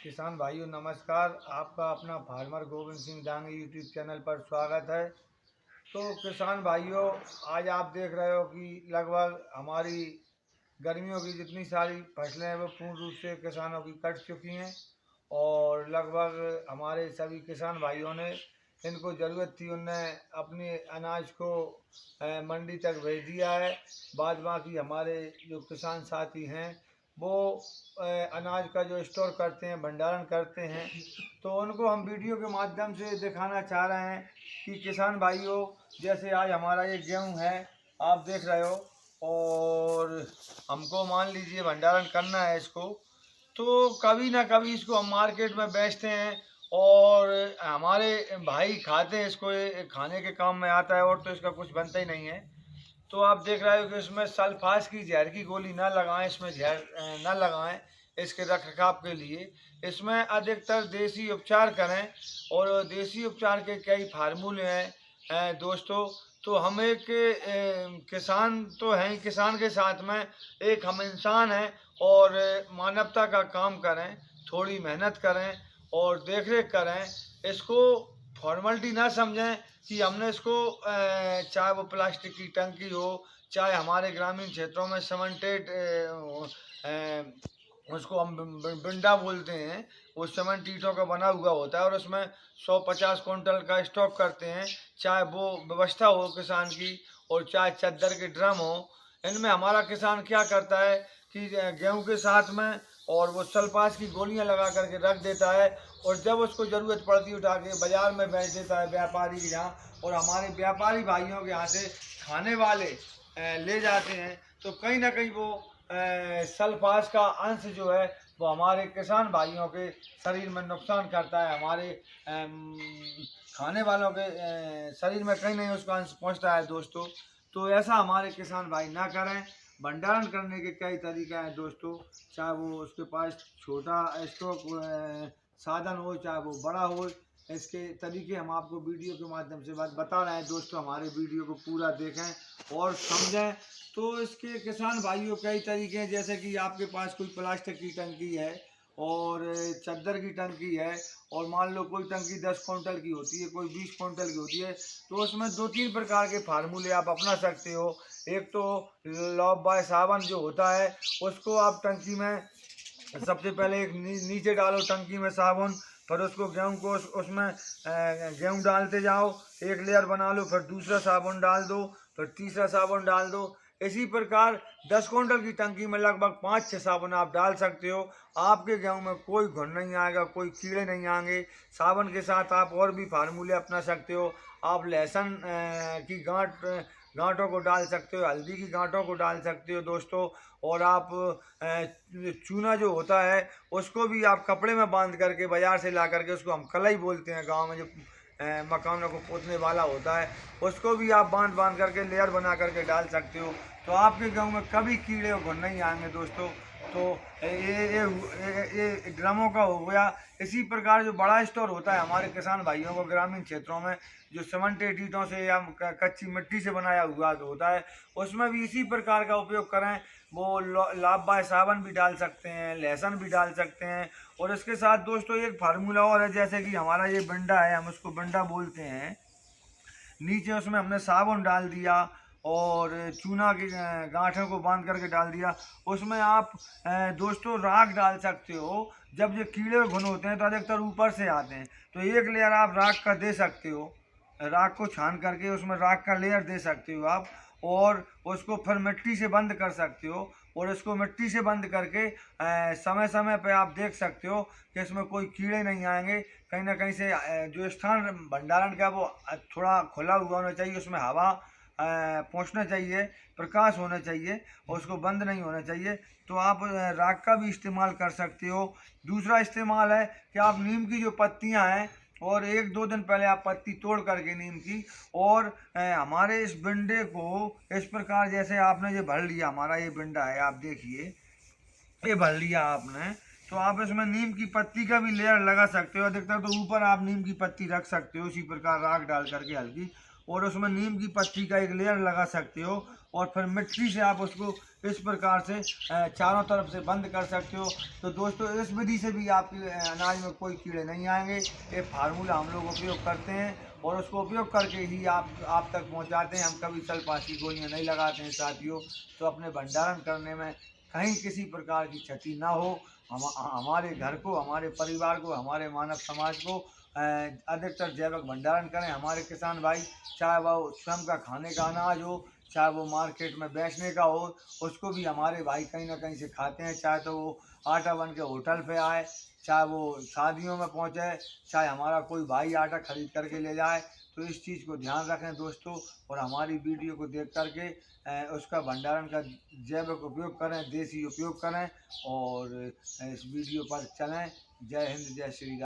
किसान भाइयों नमस्कार। आपका अपना farmer Govind Singh Dange YouTube channel पर स्वागत है। तो किसान भाइयों, आज आप देख रहे हो कि लगभग हमारी गर्मियों की जितनी सारी फसलें हैं वो पूर्ण रूप से किसानों की कट चुकी हैं और लगभग हमारे सभी किसान भाइयों ने इनको ज़रूरत थी उनने अपने अनाज को मंडी तक भेज दिया है। बाद बाकी हमारे जो किसान साथी हैं वो अनाज का जो स्टोर करते हैं, भंडारण करते हैं, तो उनको हम वीडियो के माध्यम से दिखाना चाह रहे हैं कि किसान भाइयों, जैसे आज हमारा ये गेहूँ है, आप देख रहे हो, और हमको मान लीजिए भंडारण करना है इसको, तो कभी ना कभी इसको हम मार्केट में बेचते हैं और हमारे भाई खाते हैं इसको, ये खाने के काम में आता है और तो इसका कुछ बनता ही नहीं है। तो आप देख रहे हो कि इसमें सल्फास की जहर की गोली ना लगाएं, इसमें जहर ना लगाएं इसके रख रखाव के लिए। इसमें अधिकतर देसी उपचार करें और देसी उपचार के कई फार्मूले हैं दोस्तों। तो हम एक किसान तो हैं ही, किसान के साथ में एक हम इंसान हैं और मानवता का काम करें, थोड़ी मेहनत करें और देख रेख करें। इसको फॉर्मेलिटी ना समझें कि हमने इसको चाहे वो प्लास्टिक की टंकी हो, चाहे हमारे ग्रामीण क्षेत्रों में सीमेंटेड उसको हम बिंडा बोलते हैं, वो सीमेंट ईंटों का बना हुआ होता है और उसमें 150 क्विंटल का स्टॉक करते हैं। चाहे वो व्यवस्था हो किसान की और चाहे चद्दर के ड्रम हो, इनमें हमारा किसान क्या करता है कि गेहूं के साथ में और वो सल्फास की गोलियां लगा करके रख देता है और जब उसको ज़रूरत पड़ती है उठा के बाज़ार में बेच देता है व्यापारी के यहाँ, और हमारे व्यापारी भाइयों के यहाँ से खाने वाले ले जाते हैं। तो कहीं ना कहीं वो सल्फास का अंश जो है वो हमारे किसान भाइयों के शरीर में नुकसान करता है, हमारे खाने वालों के शरीर में कहीं नहीं उसका अंश पहुँचता है दोस्तों। तो ऐसा हमारे किसान भाई ना करें। भंडारण करने के कई तरीके हैं दोस्तों, चाहे वो उसके पास छोटा स्टॉक साधन हो चाहे वो बड़ा हो, इसके तरीके हम आपको वीडियो के माध्यम से बता रहे हैं दोस्तों। हमारे वीडियो को पूरा देखें और समझें। तो इसके किसान भाइयों कई तरीके हैं, जैसे कि आपके पास कोई प्लास्टिक की टंकी है और चद्दर की टंकी है और मान लो कोई टंकी 10 क्विंटल की होती है, कोई 20 क्विंटल की होती है, तो उसमें 2-3 प्रकार के फार्मूले आप अपना सकते हो। एक तो लॉब बाय सावन जो होता है, उसको आप टंकी में सबसे पहले एक नीचे डालो टंकी में साबुन, फिर उसको गेहूँ को उसमें गेहूँ डालते जाओ, एक लेयर बना लो, फिर दूसरा साबुन डाल दो, फिर तीसरा साबुन डाल दो। इसी प्रकार 10 क्विंटल की टंकी में लगभग 5-6 साबुन आप डाल सकते हो। आपके गेहूँ में कोई घुन नहीं आएगा, कोई कीड़े नहीं आएंगे। साबुन के साथ आप और भी फार्मूले अपना सकते हो। आप लहसुन की गांठों को डाल सकते हो, हल्दी की गांठों को डाल सकते हो दोस्तों। और आप चूना जो होता है उसको भी आप कपड़े में बांध करके बाजार से ला करके, उसको हम कलई बोलते हैं गांव में, जो मकानों को पोतने वाला होता है, उसको भी आप बांध बांध करके लेयर बना करके डाल सकते हो। तो आपके गांव में कभी कीड़े और घुन नहीं आएंगे दोस्तों। तो ये ड्रमों का हो गया। इसी प्रकार जो बड़ा स्टोर होता है हमारे किसान भाइयों को ग्रामीण क्षेत्रों में, जो सीमेंटेड ईंटों से या कच्ची मिट्टी से बनाया हुआ जो होता है, उसमें भी इसी प्रकार का उपयोग करें। वो लाभ बाय साबन भी डाल सकते हैं, लहसुन भी डाल सकते हैं। और इसके साथ दोस्तों एक फार्मूला और है, जैसे कि हमारा ये बंडा है, हम उसको बंडा बोलते हैं। नीचे उसमें हमने साबुन डाल दिया और चूना की गांठों को बांध करके डाल दिया। उसमें आप दोस्तों राख डाल सकते हो। जब ये कीड़े घुन होते हैं तो अधिकतर ऊपर से आते हैं, तो एक लेयर आप राख का दे सकते हो। राख को छान करके उसमें राख का लेयर दे सकते हो आप, और उसको फिर मिट्टी से बंद कर सकते हो। और इसको मिट्टी से बंद करके समय समय पे आप देख सकते हो कि इसमें कोई कीड़े नहीं आएंगे। कहीं ना कहीं से जो स्थान भंडारण का वो थोड़ा खुला हुआ होना चाहिए, उसमें हवा पहुंचना चाहिए, प्रकाश होना चाहिए और उसको बंद नहीं होना चाहिए। तो आप राख का भी इस्तेमाल कर सकते हो। दूसरा इस्तेमाल है कि आप नीम की जो पत्तियां हैं, और 1-2 दिन पहले आप पत्ती तोड़ करके नीम की, और हमारे इस बिंडे को इस प्रकार, जैसे आपने ये भर लिया, हमारा ये बिंडा है, आप देखिए ये भर लिया आपने, तो आप इसमें नीम की पत्ती का भी लेयर लगा सकते हो। अधिकतर तो ऊपर आप नीम की पत्ती रख सकते हो, इसी प्रकार राख डाल करके हल्की, और उसमें नीम की पत्ती का एक लेयर लगा सकते हो। और फिर मिट्टी से आप उसको इस प्रकार से चारों तरफ से बंद कर सकते हो। तो दोस्तों इस विधि से भी आपके अनाज में कोई कीड़े नहीं आएंगे। ये फार्मूला हम लोग उपयोग करते हैं और उसको उपयोग करके ही आप तक पहुंचाते हैं। हम कभी सल्फास की गोलियां नहीं लगाते हैं साथियों। तो अपने भंडारण करने में कहीं किसी प्रकार की क्षति ना हो, हमारे घर को, हमारे परिवार को, हमारे मानव समाज को अधिकतर जैविक भंडारण करें। हमारे किसान भाई, चाहे वो स्वयं का खाने का अनाज हो, चाहे वो मार्केट में बेचने का हो, उसको भी हमारे भाई कहीं ना कहीं से खाते हैं। चाहे तो वो आटा बन के होटल पे आए, चाहे वो शादियों में पहुँचे, चाहे हमारा कोई भाई आटा खरीद करके ले जाए। तो इस चीज़ को ध्यान रखें दोस्तों, और हमारी वीडियो को देख करके उसका भंडारण का जैविक उपयोग करें, देसी उपयोग करें और इस वीडियो पर चलें। जय हिंद, जय श्री राम।